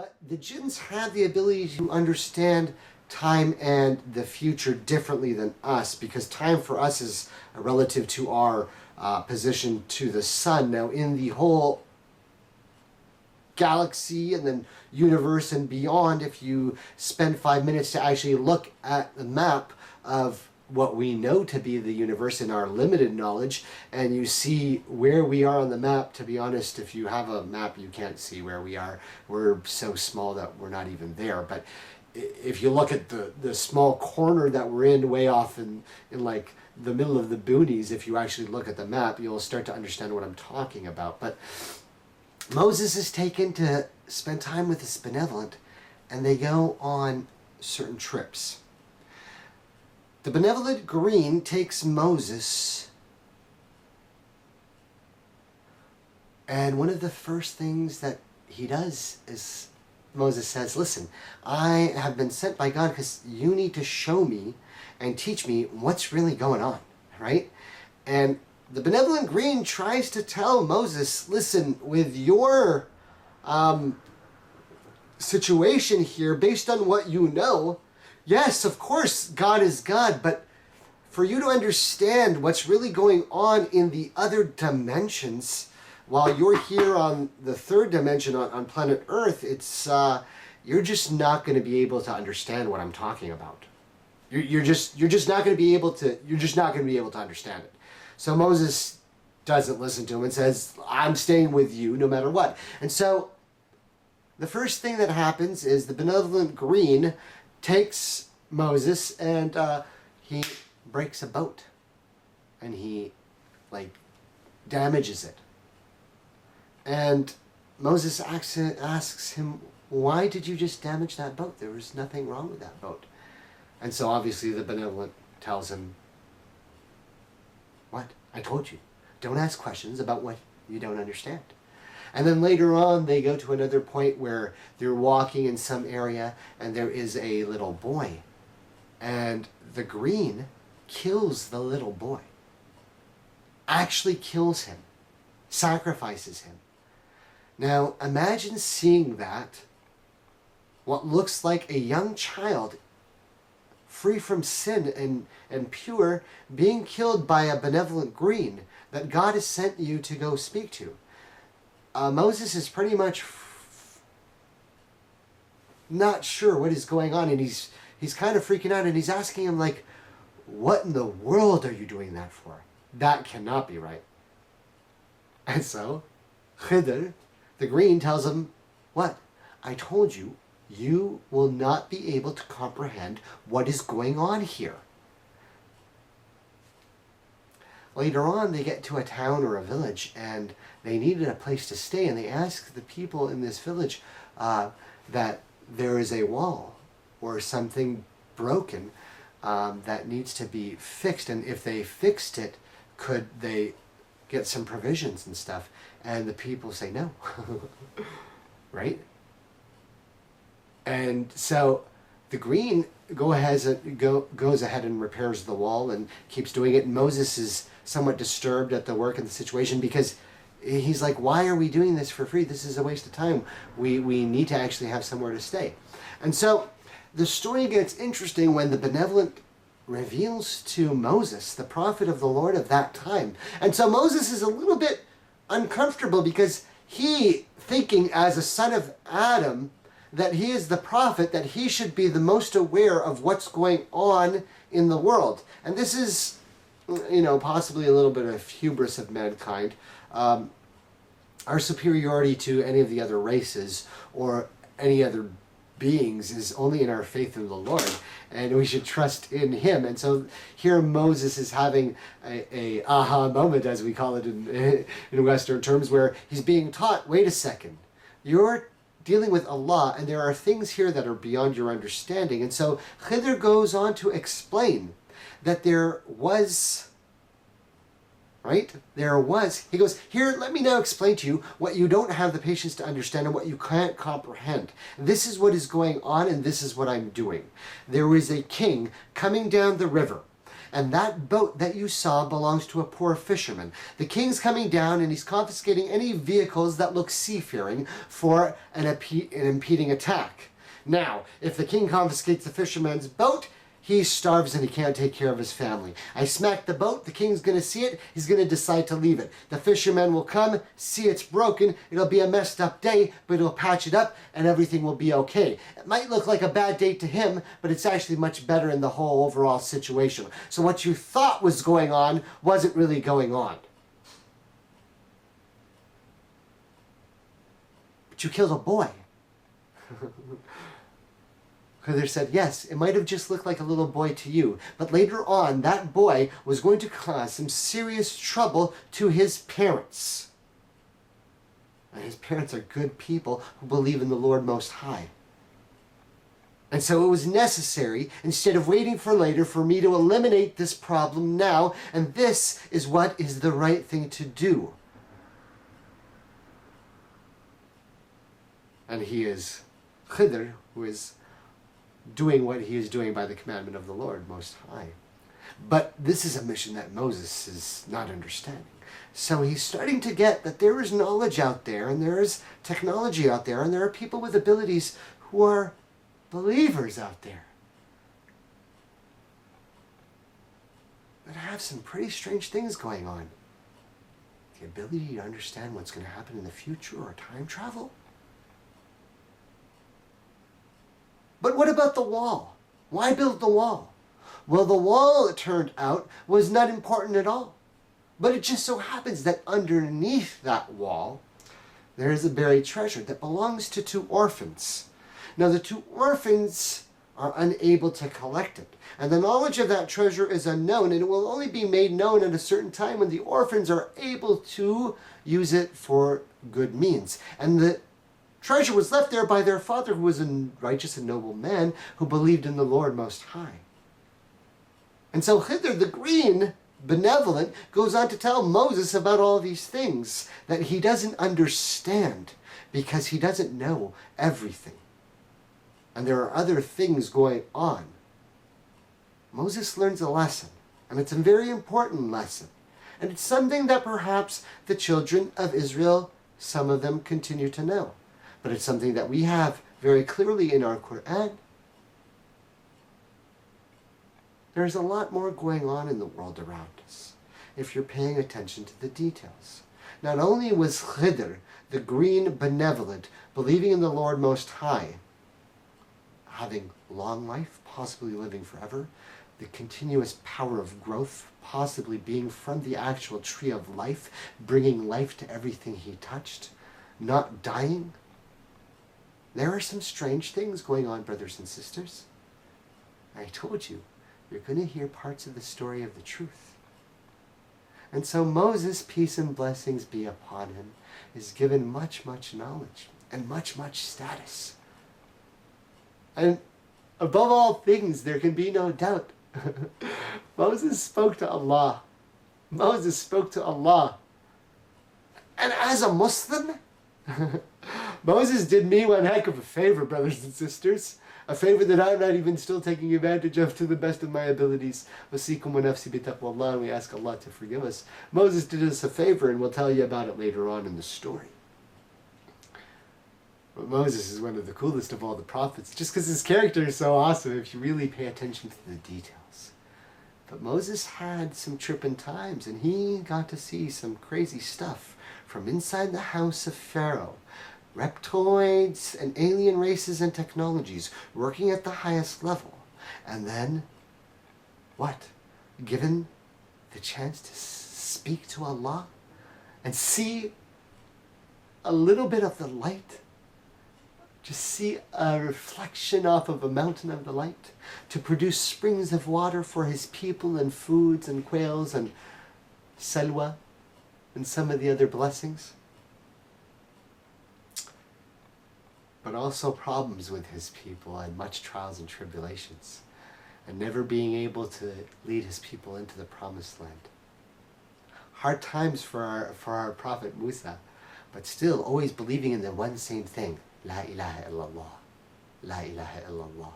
But the jinns have the ability to understand time and the future differently than us, because time for us is relative to our position to the sun. Now, in the whole galaxy and then universe and beyond, if you spend 5 minutes to actually look at the map of what we know to be the universe in our limited knowledge, and you see where we are on the map, to be honest, if you have a map, you can't see where we are. We're so small that we're not even there. But if you look at the small corner that we're in, way off in like the middle of the boonies, if you actually look at the map, you'll start to understand what I'm talking about. But Moses is taken to spend time with this benevolent, and they go on certain trips. The benevolent green takes Moses, and one of the first things that he does is Moses says, listen, I have been sent by God because you need to show me and teach me what's really going on, right? And the benevolent green tries to tell Moses, listen, with your situation here, based on what you know, yes, of course, God is God, but for you to understand what's really going on in the other dimensions, while you're here on the third dimension on planet Earth, it's you're just not going to be able to understand what I'm talking about. You're just not going to be able to understand it. So Moses doesn't listen to him and says, I'm staying with you no matter what. And so the first thing that happens is the benevolent green takes Moses and he breaks a boat, and he damages it. And Moses asks him, why did you just damage that boat? There was nothing wrong with that boat. And so obviously the benevolent tells him, what? I told you. Don't ask questions about what you don't understand. And then later on, they go to another point where they're walking in some area, and there is a little boy. And the green kills the little boy. Actually kills him. Sacrifices him. Now, imagine seeing that. What looks like a young child, free from sin and pure, being killed by a benevolent green that God has sent you to go speak to. Moses is pretty much not sure what is going on, and he's kind of freaking out, and he's asking him, like, what in the world are you doing that for? That cannot be right. And so Khidr, the green, tells him, what? I told you, you will not be able to comprehend what is going on here. Later on, they get to a town or a village, and they needed a place to stay, and they ask the people in this village that there is a wall or something broken that needs to be fixed, and if they fixed it, could they get some provisions and stuff? And the people say no. Right? And so the green goes ahead and repairs the wall and keeps doing it. And Moses is somewhat disturbed at the work and the situation, because he's like, why are we doing this for free? This is a waste of time. We need to actually have somewhere to stay. And so the story gets interesting when the benevolent reveals to Moses, the prophet of the Lord of that time. And so Moses is a little bit uncomfortable, because he, thinking as a son of Adam, that he is the prophet, that he should be the most aware of what's going on in the world. And this is, possibly a little bit of hubris of mankind. Our superiority to any of the other races or any other beings is only in our faith in the Lord, and we should trust in him. And so here Moses is having a aha moment, as we call it in Western terms, where he's being taught, wait a second, you're dealing with Allah, and there are things here that are beyond your understanding. And so Khidr goes on to explain that there was, he goes, here, let me now explain to you what you don't have the patience to understand and what you can't comprehend. This is what is going on, and this is what I'm doing. There is a king coming down the river, And that boat that you saw belongs to a poor fisherman. The king's coming down and he's confiscating any vehicles that look seafaring for an impeding attack. Now, if the king confiscates the fisherman's boat, he starves and he can't take care of his family. I smack the boat, the king's going to see it, he's going to decide to leave it. The fisherman will come, see it's broken, it'll be a messed up day, but he'll patch it up and everything will be okay. It might look like a bad day to him, but it's actually much better in the whole overall situation. So what you thought was going on wasn't really going on. But you killed a boy. Khidr said, yes, it might have just looked like a little boy to you, but later on, that boy was going to cause some serious trouble to his parents. And his parents are good people who believe in the Lord Most High. And so it was necessary, instead of waiting for later, for me to eliminate this problem now, and this is what is the right thing to do. And he is Khidr, who is doing what he is doing by the commandment of the Lord Most High. But this is a mission that Moses is not understanding. So he's starting to get that there is knowledge out there, and there is technology out there, and there are people with abilities who are believers out there that have some pretty strange things going on. The ability to understand what's going to happen in the future or time travel. But what about the wall? Why build the wall? Well, the wall, it turned out, was not important at all. But it just so happens that underneath that wall, there is a buried treasure that belongs to two orphans. Now, the two orphans are unable to collect it. And the knowledge of that treasure is unknown, and it will only be made known at a certain time when the orphans are able to use it for good means. And the treasure was left there by their father, who was a righteous and noble man who believed in the Lord Most High. And so Khidr, the green, benevolent, goes on to tell Moses about all these things that he doesn't understand because he doesn't know everything. And there are other things going on. Moses learns a lesson, and it's a very important lesson. And it's something that perhaps the children of Israel, some of them, continue to know. But it's something that we have very clearly in our Quran. There's a lot more going on in the world around us, if you're paying attention to the details. Not only was Khidr, the green benevolent, believing in the Lord Most High, having long life, possibly living forever, the continuous power of growth, possibly being from the actual tree of life, bringing life to everything he touched, not dying. There are some strange things going on, brothers and sisters. I told you, you're going to hear parts of the story of the truth. And so Moses, peace and blessings be upon him, is given much, much knowledge and much, much status. And above all things, there can be no doubt. Moses spoke to Allah. Moses spoke to Allah. And as a Muslim, Moses did me one heck of a favor, brothers and sisters. A favor that I'm not even still taking advantage of to the best of my abilities. Wasikum wa nafsi bitaqwallah, and we ask Allah to forgive us. Moses did us a favor, and we'll tell you about it later on in the story. But Moses is one of the coolest of all the prophets, just because his character is so awesome if you really pay attention to the details. But Moses had some tripping times, and he got to see some crazy stuff from inside the house of Pharaoh. Reptoids and alien races and technologies working at the highest level. And then, what? Given the chance to speak to Allah and see a little bit of the light, just see a reflection off of a mountain of the light, to produce springs of water for his people and foods and quails and salwa and some of the other blessings. But also problems with his people and much trials and tribulations, and never being able to lead his people into the promised land. Hard times for our prophet Musa, but still always believing in the one same thing, La ilaha illallah, La ilaha illallah.